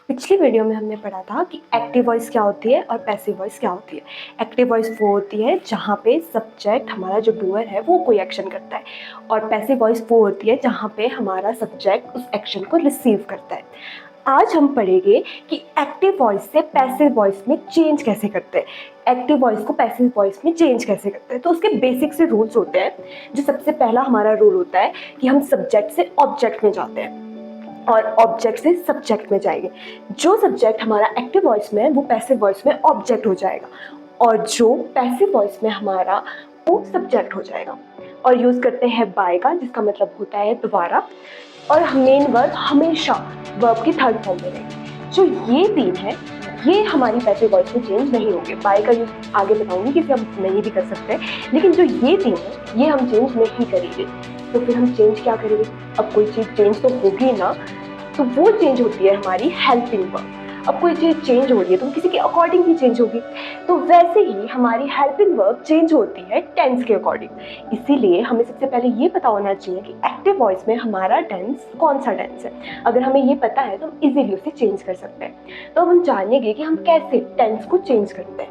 पिछली वीडियो में हमने पढ़ा था कि एक्टिव वॉइस क्या होती है और पैसिव वॉइस क्या होती है। एक्टिव वॉइस वो होती है जहाँ पे सब्जेक्ट हमारा जो डूअर है वो कोई एक्शन करता है, और पैसिव वॉइस वो होती है जहाँ पे हमारा सब्जेक्ट उस एक्शन को रिसीव करता है। आज हम पढ़ेंगे कि एक्टिव वॉइस से पैसिव वॉइस में चेंज कैसे करते हैं, एक्टिव वॉइस को पैसिव वॉइस में चेंज कैसे करते हैं। तो उसके बेसिक से रूल्स होते हैं। जो सबसे पहला हमारा रूल होता है कि हम सब्जेक्ट से ऑब्जेक्ट में जाते हैं और ऑब्जेक्ट से सब्जेक्ट में जाएंगे। जो सब्जेक्ट हमारा एक्टिव वॉइस में है वो पैसिव वॉइस में ऑब्जेक्ट हो जाएगा, और जो पैसिव वॉइस में हमारा वो सब्जेक्ट हो जाएगा। और यूज़ करते हैं बाय का, जिसका मतलब होता है दोबारा, और मेन वर्ब हमेशा वर्ब की थर्ड फॉर्म में रहेगी। जो ये तीन है ये हमारी पैसिव वॉइस में चेंज नहीं होंगे। बाय का यूज आगे बताऊंगी कि हम नहीं भी कर सकते, लेकिन जो ये तीन है ये हम चेंज नहीं करेंगे। तो फिर हम चेंज क्या करेंगे? अब कोई चीज़ चेंज तो होगी ना, तो वो चेंज होती है हमारी हेल्पिंग वर्ब। अब कोई चीज़ चेंज हो रही है तो किसी के अकॉर्डिंग ही चेंज होगी, तो वैसे ही हमारी हेल्पिंग वर्ब चेंज होती है टेंस के अकॉर्डिंग। इसीलिए हमें सबसे पहले ये पता होना चाहिए कि एक्टिव वॉइस में हमारा टेंस कौन सा टेंस है। अगर हमें ये पता है तो हम इजीली उसे चेंज कर सकते हैं। तो अब हम जानेंगे कि हम कैसे टेंस को चेंज करते हैं।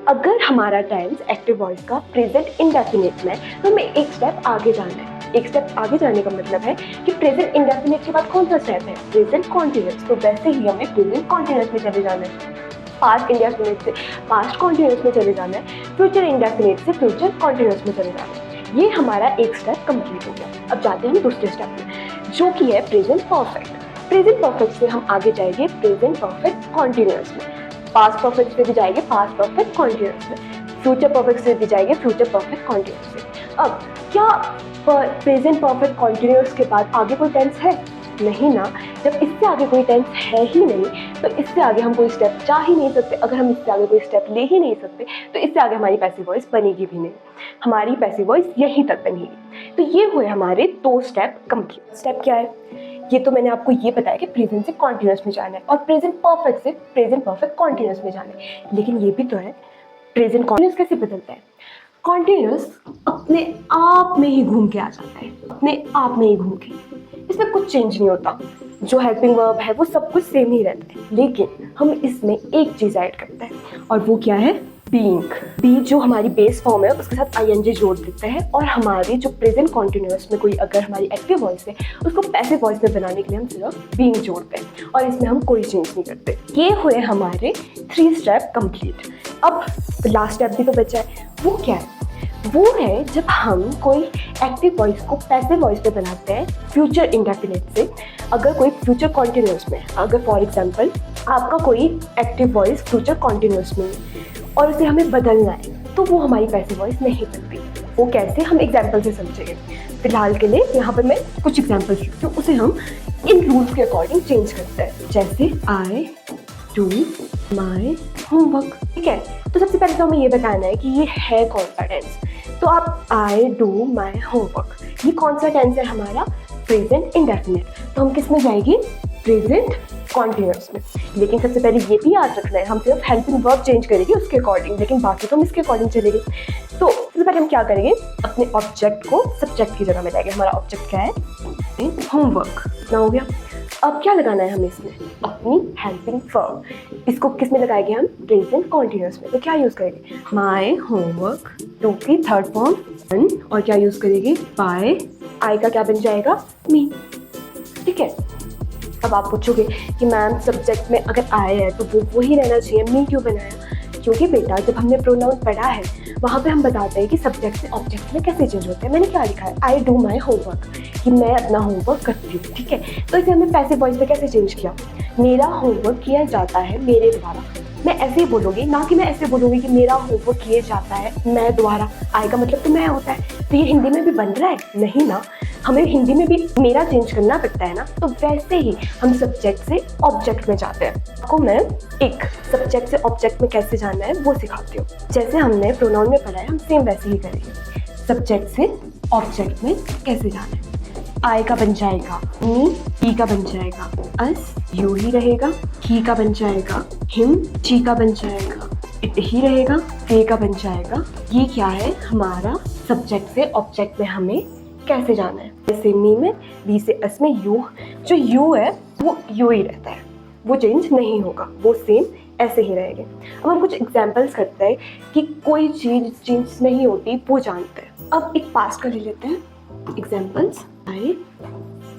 अगर हमारा टेंस एक्टिव वॉइस का प्रेजेंट इंडेफिनिट में है तो हमें एक स्टेप आगे जाना है। एक स्टेप आगे जाने का मतलब है कि प्रेजेंट इंडेफिनिट के बाद कौन सा स्टेप है? Present continuous. तो वैसे ही हमें प्रेजेंट कॉन्टिन्यूअस में चले जाना है। पास्ट इंडेफिनिट से पास्ट कॉन्टिन्यूअस में चले जाना है। फ्यूचर इंडेफिनिट से फ्यूचर कॉन्टिन्यूअस में चले जाना है। ये हमारा एक स्टेप कंप्लीट हो गया। अब जाते हैं हम दूसरे स्टेप में, जो कि है प्रेजेंट परफेक्ट। प्रेजेंट परफेक्ट से हम आगे जाएंगे प्रेजेंट परफेक्ट कॉन्टिन्यूअस में। पास्ट परफेक्ट से भी जाएंगे पास्ट परफेक्ट कॉन्टिन्यूअस में। फ्यूचर परफेक्ट से भी जाएंगे फ्यूचर परफेक्ट कॉन्टिन्यूअस में। अब क्या प्रेजेंट परफेक्ट कॉन्टिन्यूअस के बाद आगे कोई टेंस है? नहीं ना। जब इससे आगे कोई टेंस है ही नहीं तो इससे आगे हम कोई स्टेप जा ही नहीं सकते। अगर हम इससे आगे कोई स्टेप ले ही नहीं सकते तो इससे आगे हमारी पैसिव वॉइस बनेगी भी नहीं। हमारी पैसिव वॉइस यहीं तक बनेगी। तो ये हुए हमारे दो स्टेप कंप्लीट। स्टेप क्या है? ये तो मैंने आपको ये बताया कि प्रेजेंट से कॉन्टिन्यूअस में जाना है और प्रेजेंट परफेक्ट से प्रेजेंट परफेक्ट कॉन्टिन्यूअस में जाना है। लेकिन ये भी तो है, प्रेजेंट कॉन्टिन्यूअस कैसे बदलता है? कॉन्टिन्यूअस अपने आप में ही घूम के आ जाता है, अपने आप में ही घूम के। इसमें कुछ चेंज नहीं होता। जो हेल्पिंग वर्ब है वो सब कुछ सेम ही रहता है, लेकिन हम इसमें एक चीज़ ऐड करते हैं, और वो क्या है? बीइंग। बी जो हमारी बेस फॉर्म है उसके साथ आईएनजी जोड़ देते हैं, और हमारी जो प्रेजेंट कॉन्टिन्यूअस में कोई अगर हमारी एक्टिव वॉइस है उसको पैसिव वॉइस में बनाने के लिए हम सिर्फ बीइंग जोड़ते हैं, और इसमें हम कोई चेंज नहीं करते। ये हुए हमारे 3 स्टेप कंप्लीट। अब लास्ट स्टेप भी तो बचा है, वो क्या है? वो है जब हम कोई एक्टिव वॉइस को पैसिव वॉइस पे बनाते हैं फ्यूचर इंडेफिनिट से। अगर कोई फ्यूचर कॉन्टिन्यूअस में, अगर फॉर एग्जांपल आपका कोई एक्टिव वॉइस फ्यूचर कॉन्टिन्यूअस में है और उसे हमें बदलना है, तो वो हमारी पैसिव वॉइस नहीं बनती। वो कैसे, हम एग्जाम्पल से समझेंगे। फिलहाल के लिए यहाँ पर मैं कुछ एग्जाम्पल्स लिखती हूँ, उसे हम इन रूल्स के अकॉर्डिंग चेंज करते हैं। जैसे आई डू माई होमवर्क, ठीक है। तो सबसे पहले तो हमें ये बताना है कि ये है कौन सा टेंस। तो आप आई डू माई होमवर्क, ये कौन सा टेंस है? हमारा प्रेजेंट इंडेफिनिट। तो हम किस में जाएंगे? प्रेजेंट कॉन्टिन्यूअस में। लेकिन सबसे पहले ये भी याद रखना है, हम सिर्फ हेल्पिंग वर्ब चेंज करेंगे उसके अकॉर्डिंग, लेकिन बाकी तो हम इसके अकॉर्डिंग चलेंगे। तो सबसे पहले हम क्या करेंगे? अपने ऑब्जेक्ट को सब्जेक्ट की जगह में लाएंगे। हमारा ऑब्जेक्ट क्या है? होमवर्क। ना हो गया। अब क्या लगाना है हमें इसमें? अपनी हेल्पिंग वर्ब। इसको किस में लगाएंगे हम? प्रेजेंट कॉन्टिन्यूअस में। तो क्या यूज़ करेंगे? माई होमवर्क, टू की थर्ड फॉर्म, और क्या यूज़ करेंगे? बाय। आई का क्या बन जाएगा? मी, ठीक है। अब आप पूछोगे कि मैम सब्जेक्ट में अगर आई है तो वो वही रहना चाहिए, मी क्यों बनाया? क्योंकि बेटा जब हमने प्रोनाउन पढ़ा है वहाँ पे हम बताते हैं कि सब्जेक्ट से ऑब्जेक्ट में कैसे चेंज होते हैं। मैंने क्या लिखा है? आई डू माई होमवर्क, कि मैं अपना होमवर्क करती हूँ, ठीक है। तो इसे हमने पैसिव वॉइस में कैसे चेंज किया? मेरा होमवर्क किया जाता है मेरे द्वारा। मैं ऐसे ही बोलूँगी, ना कि मैं ऐसे बोलूँगी कि मेरा होमवर्क किया जाता है मैं द्वारा। आई का मतलब तो मैं होता है, तो ये हिंदी में भी बन रहा है? नहीं ना, हमें हिंदी में भी मेरा चेंज करना पड़ता है ना। तो वैसे ही हम सब्जेक्ट से ऑब्जेक्ट में जाते हैं। आपको मैं एक सब्जेक्ट से ऑब्जेक्ट में कैसे जाना है वो सिखाती हूँ। जैसे हमने प्रोनाउन में पढ़ा है हम सेम वैसे ही करेंगे। सब्जेक्ट से ऑब्जेक्ट में कैसे जाना है? आई का बन जाएगा मी, ही का बन जाएगा अस, यू ही रहेगा, ही का बन जाएगा हिम, शी का बन जाएगा इट ही रहेगा, दे का बन जाएगा। ये क्या है? हमारा सब्जेक्ट से ऑब्जेक्ट में हमें कैसे जाना है। जैसे मी में, बी से अस में यू, जो यू है वो यू ही रहता है, वो चेंज नहीं होगा, वो सेम ऐसे ही रहेंगे। अब हम कुछ एग्जाम्पल्स करते हैं कि कोई चीज़ चेंज नहीं होती, वो जानते हैं। अब एक पास्ट का ले लेते हैं examples. I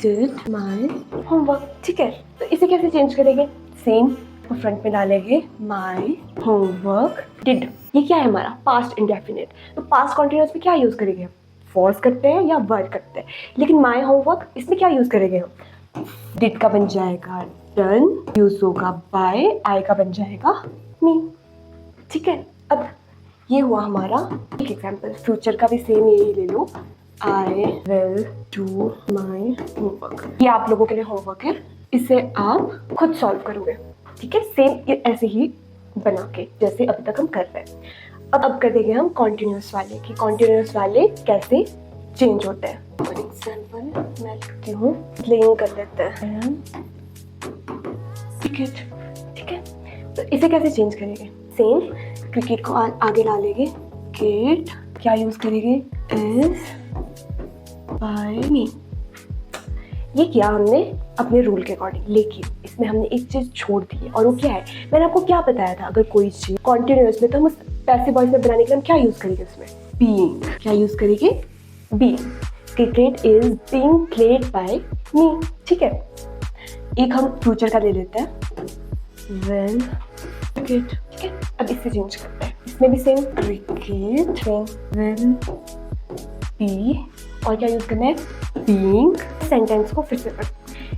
did my homework, ठीक है। तो इसे कैसे चेंज करेंगे? सेम फ्रंट में डालेंगे माई होमवर्क डिड। ये क्या है हमारा? Past indefinite. तो पास्ट कॉन्टिन्यूअस में क्या यूज़ करेंगे हम? फॉर्स करते हैं या वर्क करते हैं। लेकिन माई होमवर्क, इसमें क्या यूज़ करेंगे हम? डिड का बन जाएगा डन, यूज होगा बाय, आई का बन जाएगा मी, ठीक है। अब ये हुआ हमारा एक एग्जाम्पल। फ्यूचर का भी सेम यही ले लो, I will do my homework. ये आप लोगों के लिए होमवर्क है, इसे आप खुद सॉल्व करोगे, ठीक है। सेम ऐसे ही बना के जैसे अभी तक हम कर रहे हैं। अब कर देंगे हम कॉन्टिन्यूस वाले कि कॉन्टिन्यूस वाले कैसे चेंज होते हैं। फॉर एग्जाम्पल मैं लिखती हूँ, प्लेइंग कर लेते हैं क्रिकेट, ठीक है। तो इसे कैसे चेंज करेंगे? सेम क्रिकेट को आगे डालेंगे, क्रिकेट क्या यूज करेंगे? इज बाय मी। ये किया हमने अपने रूल के अकॉर्डिंग, लेकिन इसमें हमने एक चीज छोड़ दी है, और वो क्या है? मैंने आपको क्या बताया था, अगर कोई चीज कॉन्टिन्यूअस में, तो हम उस पैसिव वॉइस में बनाने के लिए हम क्या यूज करेंगे? उसमें बीइंग। क्या यूज करेंगे? Being. Cricket is being played by me, ठीक है। एक हम फ्यूचर का ले लेते हैं, वेल क्रिकेट, ठीक है। अब इससे चेंज करते हैं, इसमें भी सेम क्रिकेट विल बी, और क्या यूज करना है? बीइंग। सेंटेंस को फिर से पढ़,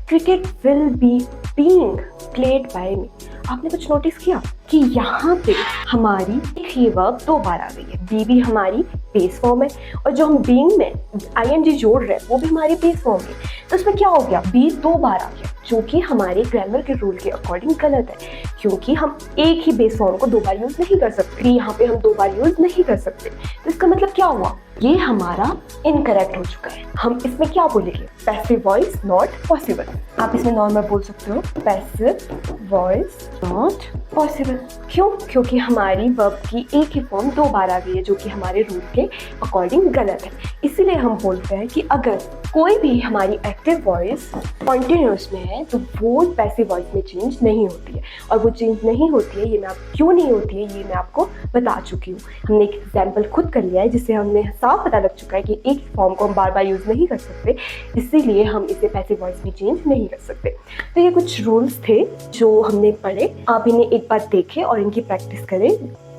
cricket will be being played by me. आपने कुछ नोटिस किया कि यहाँ पे हमारी एक ही वर्ब 2 बार आ गई है। बी भी हमारी बेस फॉर्म है, और जो हम बीइंग में आईएनजी जोड़ रहे हैं वो भी हमारी बेस फॉर्म है। तो इसमें क्या हो गया? बी 2 बार आ गया, जो कि हमारे ग्रामर के रूल के अकॉर्डिंग गलत है, क्योंकि हम एक ही बेस फॉर्म को 2 बार यूज नहीं कर सकते। यहाँ पे हम 2 बार यूज नहीं कर सकते। तो इसका मतलब क्या हुआ? ये हमारा इनकरेक्ट हो चुका है। हम इसमें क्या बोलेंगे? Passive voice not possible. आप इसमें नॉर्मल बोल सकते हो, पैसिव वॉइस नॉट पॉसिबल। क्यों? क्योंकि हमारी वर्ब की एक ही फॉर्म 2 बार आ गई है, जो कि हमारे रूल के अकॉर्डिंग गलत है। इसीलिए हम बोलते हैं कि अगर कोई भी हमारी एक्टिव वॉइस कॉन्टिन्यूअस में है तो वो पैसिव वॉइस में चेंज नहीं होती है। और वो चेंज नहीं होती है, ये मैं क्यों नहीं होती है ये मैं आपको बता चुकी हूँ। हमने एक एग्जाम्पल खुद कर लिया है, जिससे हमें साफ पता लग चुका है कि एक फॉर्म को हम बार बार यूज नहीं कर सकते, इसीलिए हम इसे पैसिव वॉइस में चेंज नहीं कर सकते। तो ये कुछ रूल्स थे जो हमने पढ़े। आप इन्हें एक बार देखें और इनकी प्रैक्टिस करें।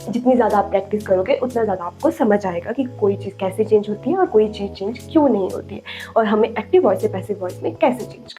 जितनी ज़्यादा आप प्रैक्टिस करोगे उतना ज़्यादा आपको समझ आएगा कि कोई चीज़ कैसे चेंज होती है और कोई चीज़ चेंज क्यों नहीं होती है, और हमें एक्टिव वॉइस से पैसिव वॉइस में कैसे चेंज